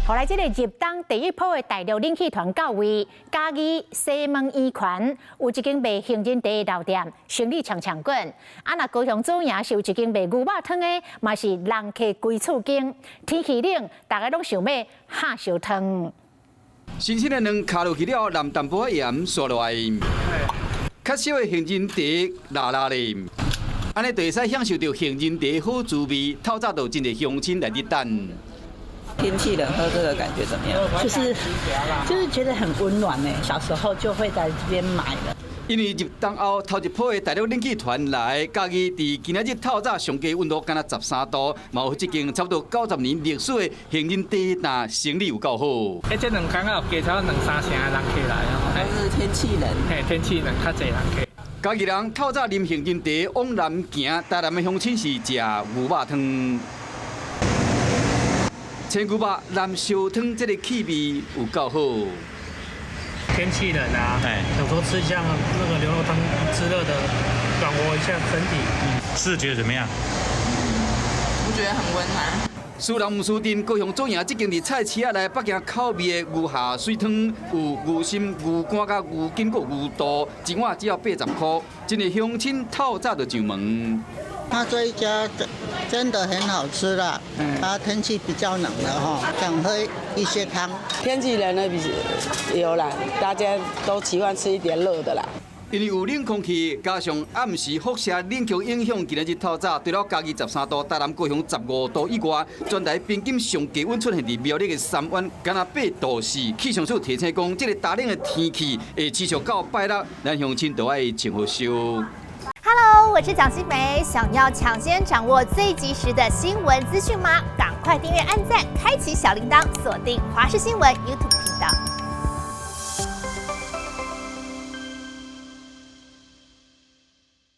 后来，这个入冬第一波的大陆冷气团到位，嘉义西门医院有一间卖行人茶的老店，生意强强滚。啊，那高雄左营是有一间卖牛肉汤的，嘛是人客归厝间。天气冷，大家拢想要下烧汤。新鲜的卵卡落去了，淋淡薄盐刷落来，较少的行人茶辣辣的，安尼就会使享受到行人茶好滋味。透早就真侪乡亲来伫等。 天气冷，喝这个感觉怎么样？就是觉得很温暖呢。小时候就会在这边买了。因为入冬后头一波的大陆冷气团来，嘉义伫今仔日透早上低温度敢若13度，嘛有这间差不多90年历史的行人茶，那生意有够好。这两天啊，有加超2、3成的人客来哦。是天气冷，嘿，天气冷，较侪人客。嘉义人透早啉行人茶往南行，台南的乡亲是食牛肉汤。 青牛肉南烧汤，这个气味有够好。天气冷啊，有时候吃像那个牛肉汤，吃热的，暖和一下身体。视觉怎么样？我觉得很温暖。输人毋输阵，高雄左营这间伫菜市仔内北京口味的牛下水汤，有牛心、牛肝甲牛筋骨、牛肚，一碗只要80块。真个乡亲透早就上门。 他这一家真的很好吃啦，它天气比较冷了哈，想喝一些汤。天气冷了有啦，大家都习惯吃一点热的啦。因为有冷空气，加上暗时辐射冷却影响，今日透早除了嘉义13度，台南高雄15度以外，全台平均上低温出现伫苗栗的3湾，敢若8度4。气象署提醒讲，这个大冷的天气会持续到拜六，咱乡亲都爱穿好烧。 Hello， 我是蒋欣梅。想要抢先掌握最及时的新闻资讯吗？赶快订阅、按赞、开启小铃铛，锁定华视新闻 YouTube 频道。